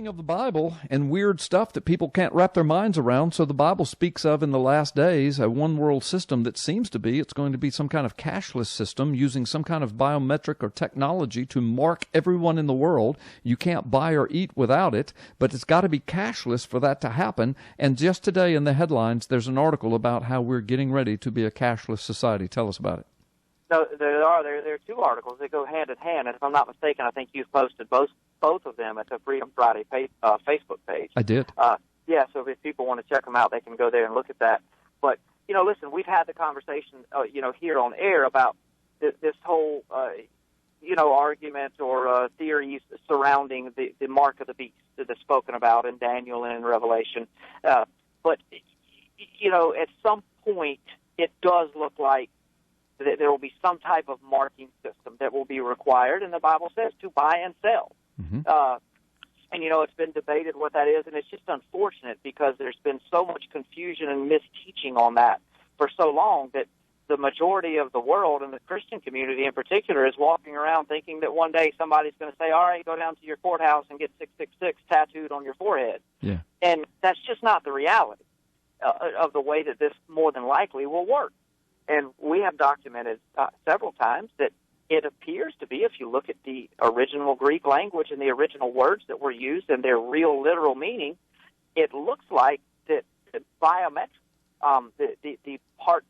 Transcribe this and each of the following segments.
Speaking of the Bible and weird stuff that people can't wrap their minds around, so the Bible speaks of in the last days a one-world system that seems to be, it's going to be some kind of cashless system using some kind of biometric or technology to mark everyone in the world. You can't buy or eat without it, but it's got to be cashless for that to happen. And just today in the headlines, there's an article about how we're getting ready to be a cashless society. Tell us about it. No, there are two articles that go hand in hand, and if I'm not mistaken, I think you've posted both of them at the Freedom Friday Facebook page. I did. Yeah, so if people want to check them out, they can go there and look at that. But, listen, we've had the conversation, here on air about this whole, argument or theories surrounding the mark of the beast that's spoken about in Daniel and in Revelation. But, at some point, it does look like there will be some type of marking system that will be required, and the Bible says to buy and sell. Mm-hmm. And, it's been debated what that is, and it's just unfortunate because there's been so much confusion and misteaching on that for so long that the majority of the world, and the Christian community in particular, is walking around thinking that one day somebody's going to say, all right, go down to your courthouse and get 666 tattooed on your forehead. Yeah. And that's just not the reality of the way that this more than likely will work. And we have documented several times that it appears to be, if you look at the original Greek language and the original words that were used and their real literal meaning, it looks like that the biometric, the parts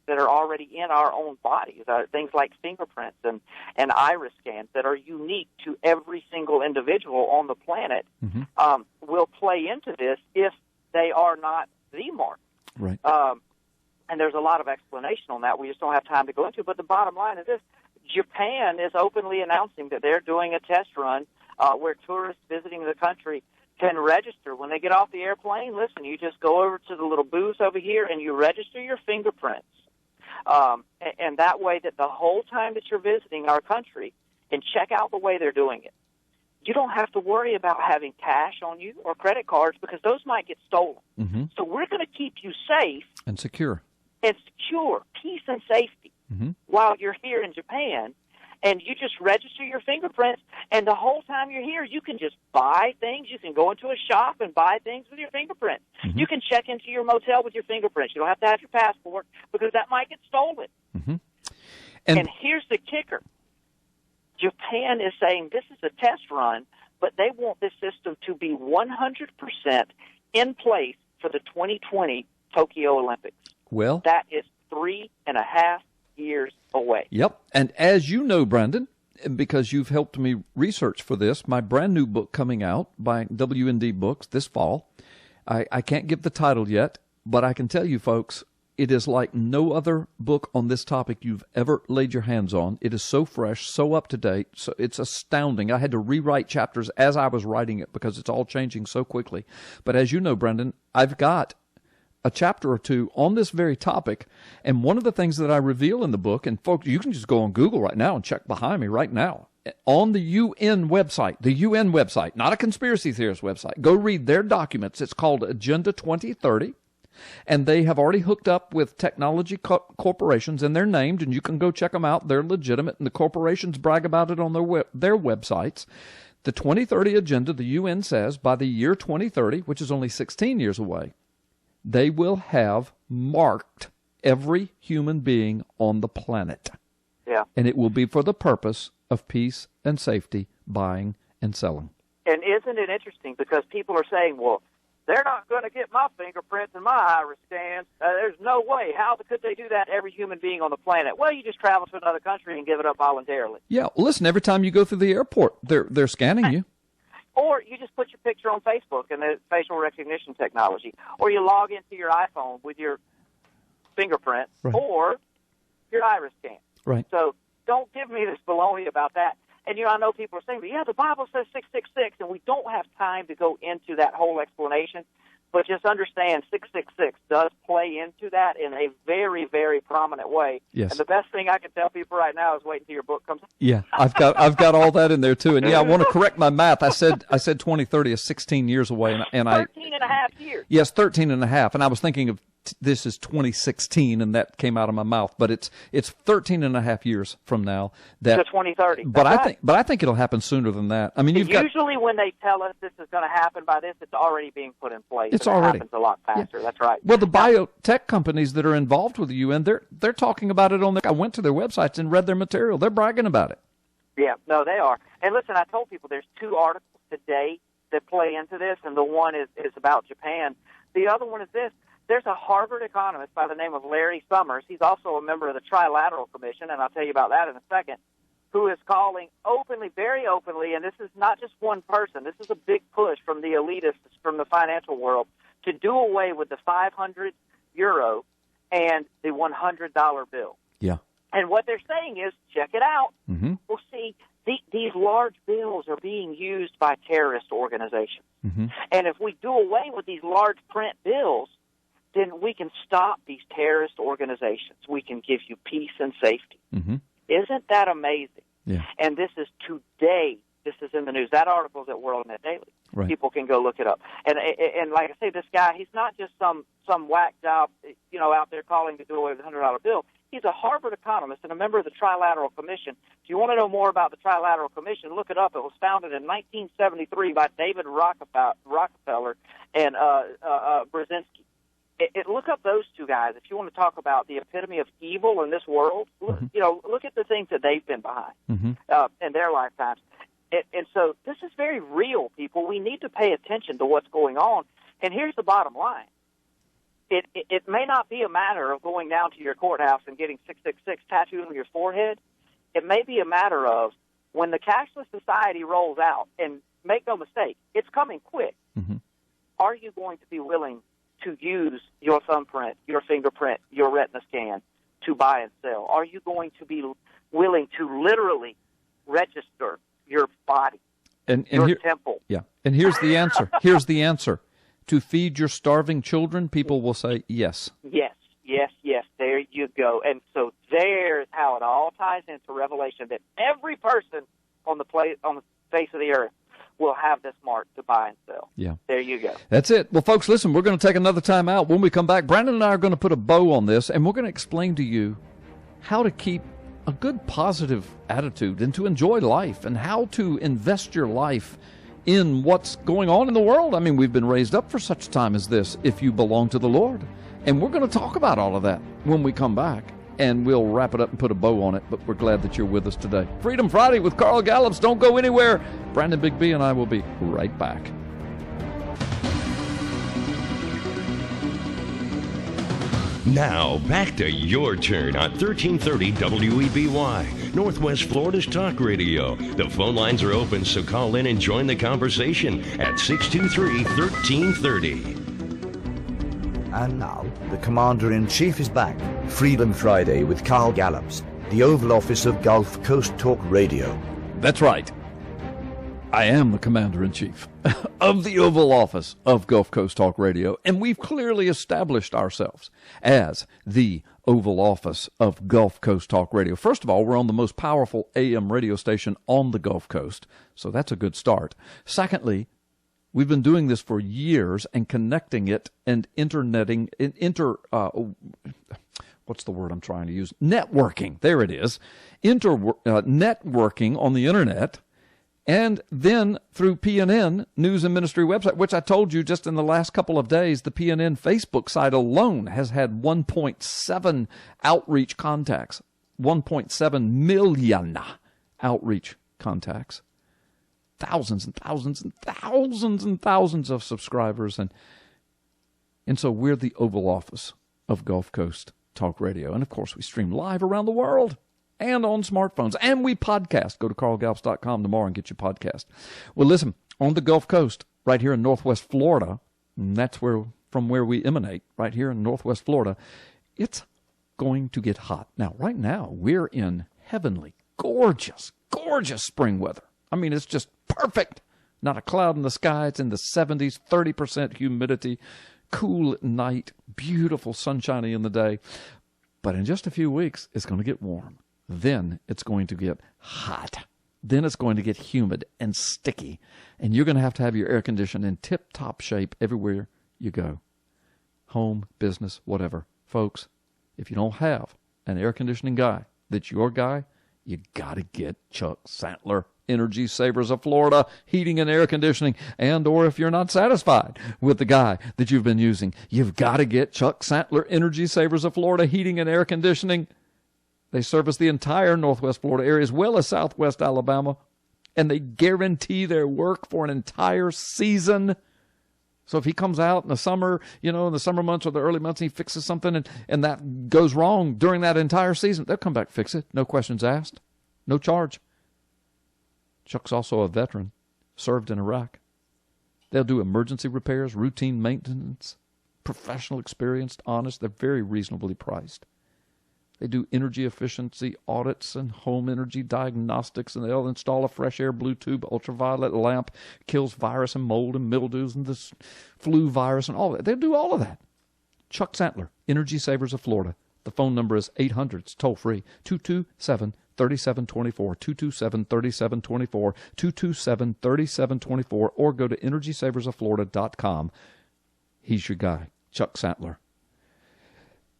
that are already in our own bodies, things like fingerprints and iris scans that are unique to every single individual on the planet, mm-hmm. Will play into this if they are not the mark. Right. And there's a lot of explanation on that. We just don't have time to go into. But the bottom line is this. Japan is openly announcing that they're doing a test run where tourists visiting the country can register. When they get off the airplane, listen, you just go over to the little booth over here and you register your fingerprints. And that way that the whole time that you're visiting our country, and check out the way they're doing it, you don't have to worry about having cash on you or credit cards because those might get stolen. Mm-hmm. So we're going to keep you safe. And secure. And secure, peace and safety, mm-hmm. while you're here in Japan, and you just register your fingerprints, and the whole time you're here, you can just buy things. You can go into a shop and buy things with your fingerprints. Mm-hmm. You can check into your motel with your fingerprints. You don't have to have your passport because that might get stolen. Mm-hmm. And here's the kicker. Japan is saying this is a test run, but they want this system to be 100% in place for the 2020 Tokyo Olympics. Well, that is 3.5 years away. Yep. And as you know, Brandon, because you've helped me research for this, my brand new book coming out by WND Books this fall. I can't give the title yet, but I can tell you, folks, it is like no other book on this topic you've ever laid your hands on. It is so fresh, so up to date, so it's astounding. I had to rewrite chapters as I was writing it because it's all changing so quickly. But as you know, Brandon, I've got a chapter or two on this very topic, and one of the things that I reveal in the book, and folks, you can just go on Google right now and check behind me right now, on the UN website, not a conspiracy theorist website. Go read their documents. It's called Agenda 2030, and they have already hooked up with technology corporations, and they're named, and you can go check them out. They're legitimate, and the corporations brag about it on their websites. The 2030 Agenda, the UN says, by the year 2030, which is only 16 years away, they will have marked every human being on the planet. Yeah. And it will be for the purpose of peace and safety, buying and selling. And isn't it interesting? Because people are saying, well, they're not going to get my fingerprints and my iris scans. There's no way. How could they do that to every human being on the planet? Well, you just travel to another country and give it up voluntarily. Yeah. Well, listen, every time you go through the airport, they're scanning you. Or you just put your picture on Facebook and the facial recognition technology. Or you log into your iPhone with your fingerprint or your iris scan. Right. So don't give me this baloney about that. And, I know people are saying, yeah, the Bible says 666, and we don't have time to go into that whole explanation. But just understand 666 does play into that in a very, very prominent way. Yes. And the best thing I can tell people right now is wait until your book comes out. Yeah, I've got all that in there too. And yeah, I want to correct my math. I said 2030 is 16 years away, and 13 and a half years. Yes, 13 and a half. And I was thinking of this is 2016, and that came out of my mouth, but it's 13 and a half years from now. To 2030. But I think it'll happen sooner than that. I mean, usually when they tell us this is going to happen by this, it's already being put in place. It happens a lot faster. Yeah. That's right. Well, the biotech companies that are involved with the UN, they're talking about it I went to their websites and read their material. They're bragging about it. Yeah, no, they are. And listen, I told people there's 2 articles today that play into this, and the one is about Japan. The other one is this. There's a Harvard economist by the name of Larry Summers. He's also a member of the Trilateral Commission, and I'll tell you about that in a second, who is calling openly, very openly, and this is not just one person. This is a big push from the elitists from the financial world to do away with the €500 and the $100 bill. Yeah. And what they're saying is, check it out. Mm-hmm. Well, see, these large bills are being used by terrorist organizations. Mm-hmm. And if we do away with these large print bills, then we can stop these terrorist organizations. We can give you peace and safety. Mm-hmm. Isn't that amazing? Yeah. And this is today. This is in the news. That article is at WorldNet Daily. Right. People can go look it up. And like I say, this guy, he's not just some whack job, out there calling to do away with the $100 bill. He's a Harvard economist and a member of the Trilateral Commission. If you want to know more about the Trilateral Commission, look it up. It was founded in 1973 by David Rockefeller and Brzezinski. Look up those 2 guys if you want to talk about the epitome of evil in this world. Look at the things that they've been behind in their lifetimes. And so this is very real, people. We need to pay attention to what's going on. And here's the bottom line. It may not be a matter of going down to your courthouse and getting 666 tattooed on your forehead. It may be a matter of when the cashless society rolls out, and make no mistake, it's coming quick. Mm-hmm. Are you going to be willing to use your thumbprint, your fingerprint, your retina scan to buy and sell? Are you going to be willing to literally register your body, your temple? Yeah, and here's the answer. Here's the answer. To feed your starving children, people will say yes. Yes. There you go. And so there's how it all ties into Revelation, that every person on the face of the earth will have this mark to buy and sell. Yeah. There you go. That's it. Well, folks, listen, we're going to take another time out. When we come back, Brandon and I are going to put a bow on this, and we're going to explain to you how to keep a good positive attitude and to enjoy life, and how to invest your life in what's going on in the world. I mean, we've been raised up for such time as this if you belong to the Lord. And we're going to talk about all of that when we come back, and we'll wrap it up and put a bow on it, but we're glad that you're with us today. Freedom Friday with Carl Gallups. Don't go anywhere. Brandon Big B and I will be right back. Now, back to your turn on 1330 WEBY, Northwest Florida's talk radio. The phone lines are open, so call in and join the conversation at 623-1330. And now, the Commander-in-Chief is back. Freedom Friday with Carl Gallups, the Oval Office of Gulf Coast Talk Radio. That's right. I am the Commander-in-Chief of the Oval Office of Gulf Coast Talk Radio, and we've clearly established ourselves as the Oval Office of Gulf Coast Talk Radio. First of all, we're on the most powerful AM radio station on the Gulf Coast, so that's a good start. Secondly, we've been doing this for years and connecting it and what's the word I'm trying to use? Networking. There it is. Networking on the internet. And then through PNN, News and Ministry website, which I told you just in the last couple of days, the PNN Facebook site alone has had 1.7 outreach contacts, 1.7 million outreach contacts, thousands and thousands and thousands and thousands of subscribers. And so we're the Oval Office of Gulf Coast Talk Radio. And, of course, we stream live around the world and on smartphones. And we podcast. Go to carlgallups.com tomorrow and get your podcast. Well, listen, on the Gulf Coast, right here in Northwest Florida, and that's from where we emanate, right here in Northwest Florida, it's going to get hot. Now, right now, we're in heavenly, gorgeous, gorgeous spring weather. I mean, it's just perfect. Not a cloud in the sky. It's in the 70s, 30% humidity, cool at night, beautiful sunshiny in the day. But in just a few weeks, it's going to get warm. Then it's going to get hot. Then it's going to get humid and sticky. And you're going to have your air conditioning in tip-top shape everywhere you go. home, business, whatever. Folks, if you don't have an air conditioning guy that's your guy, you got to get Chuck Santler, Energy Savers of Florida, heating and air conditioning. And or if you're not satisfied with the guy that you've been using, you've got to get Chuck Santler, Energy Savers of Florida, heating and air conditioning. They service the entire Northwest Florida area as well as Southwest Alabama, and they guarantee their work for an entire season. So if he comes out in the summer, in the summer months or the early months, and he fixes something and that goes wrong during that entire season, they'll come back, fix it. No questions asked. No charge. Chuck's also a veteran, served in Iraq. They'll do emergency repairs, routine maintenance, professional, experienced, honest. They're very reasonably priced. They do energy efficiency audits and home energy diagnostics, and they'll install a fresh air blue tube ultraviolet lamp, kills virus and mold and mildews and the flu virus and all that. They'll do all of that. Chuck Santler, Energy Savers of Florida. The phone number is 800, it's toll free, 227-3724, 227-3724, 227-3724, or go to energysaversofflorida.com. He's your guy, Chuck Santler.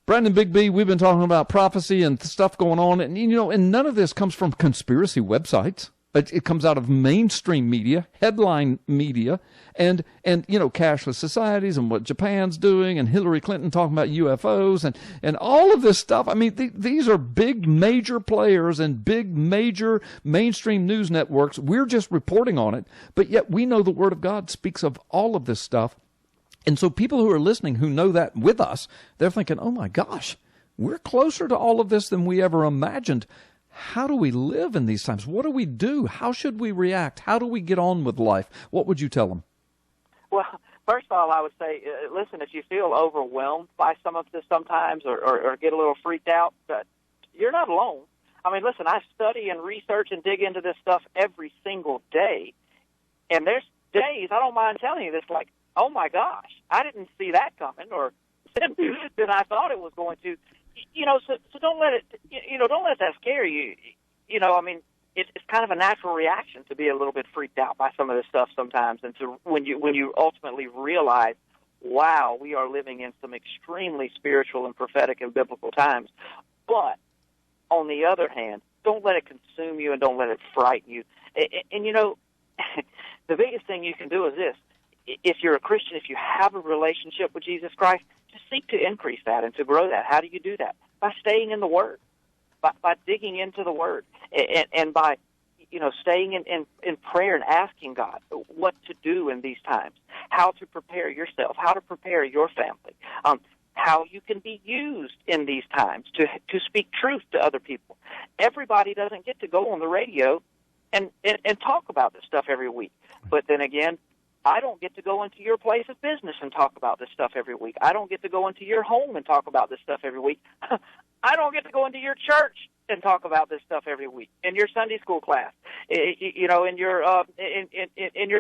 Brandon Bigby, we've been talking about prophecy and stuff going on, and and none of this comes from conspiracy websites. It comes out of mainstream media, headline media, and cashless societies and what Japan's doing, and Hillary Clinton talking about UFOs and all of this stuff. I mean, these are big major players and big major mainstream news networks. We're just reporting on it, but yet we know the Word of God speaks of all of this stuff. And so people who are listening who know that with us, they're thinking, oh my gosh, we're closer to all of this than we ever imagined. How do we live in these times? What do we do? How should we react? How do we get on with life? What would you tell them? Well, first of all, I would say, listen, if you feel overwhelmed by some of this sometimes or get a little freaked out, you're not alone. I mean, listen, I study and research and dig into this stuff every single day. And there's days, I don't mind telling you this, like, oh my gosh, I didn't see that coming, or than I thought it was going to. So don't let it, don't let that scare you. I mean, it's kind of a natural reaction to be a little bit freaked out by some of this stuff sometimes, and to when you ultimately realize, wow, we are living in some extremely spiritual and prophetic and biblical times. But on the other hand, don't let it consume you and don't let it frighten you. And the biggest thing you can do is this. If you're a Christian, if you have a relationship with Jesus Christ, just seek to increase that and to grow that. How do you do that? By staying in the Word, by digging into the Word, and by staying in prayer and asking God what to do in these times, how to prepare yourself, how to prepare your family, how you can be used in these times to speak truth to other people. Everybody doesn't get to go on the radio and talk about this stuff every week. But then again, I don't get to go into your place of business and talk about this stuff every week. I don't get to go into your home and talk about this stuff every week. I don't get to go into your church and talk about this stuff every week in your Sunday school class, in your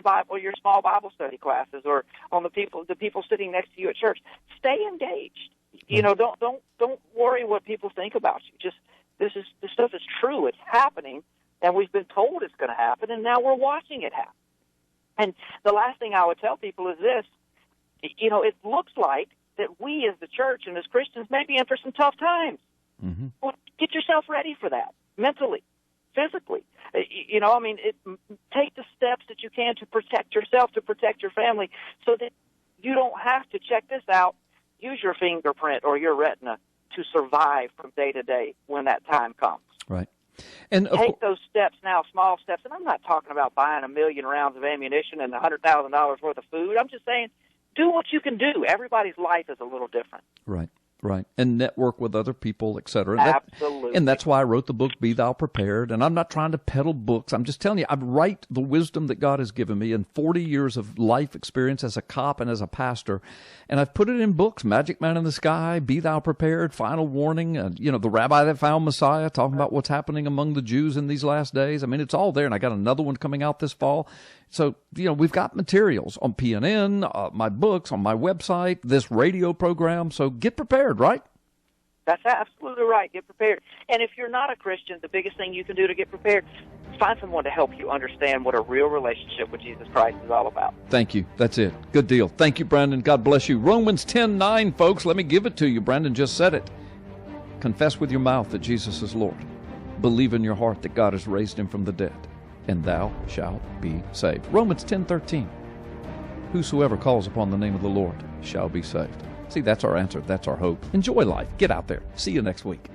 Bible, your small Bible study classes, or on the people sitting next to you at church. Stay engaged. Don't worry what people think about you. Just this stuff is true. It's happening, and we've been told it's going to happen, and now we're watching it happen. And the last thing I would tell people is this, it looks like that we as the church and as Christians may be in for some tough times. Mm-hmm. Well, get yourself ready for that, mentally, physically. Take the steps that you can to protect yourself, to protect your family, so that you don't have to, check this out, use your fingerprint or your retina to survive from day to day when that time comes. Right. And take those steps now, small steps. And I'm not talking about buying 1 million rounds of ammunition and $100,000 worth of food. I'm just saying, do what you can do. Everybody's life is a little different. Right. Right. And network with other people, et cetera. Absolutely. And that's why I wrote the book, Be Thou Prepared. And I'm not trying to peddle books. I'm just telling you, I write the wisdom that God has given me in 40 years of life experience as a cop and as a pastor. And I've put it in books, Magic Man in the Sky, Be Thou Prepared, Final Warning, The Rabbi That Found Messiah, talking about what's happening among the Jews in these last days. I mean, it's all there. And I got another one coming out this fall. So, we've got materials on PNN, my books, on my website, this radio program. So get prepared, right? That's absolutely right. Get prepared. And if you're not a Christian, the biggest thing you can do to get prepared, find someone to help you understand what a real relationship with Jesus Christ is all about. Thank you. That's it. Good deal. Thank you, Brandon. God bless you. Romans 10:9, folks. Let me give it to you. Brandon just said it. Confess with your mouth that Jesus is Lord. Believe in your heart that God has raised him from the dead, and thou shalt be saved. Romans 10:13. Whosoever calls upon the name of the Lord shall be saved. See, that's our answer. That's our hope. Enjoy life. Get out there. See you next week.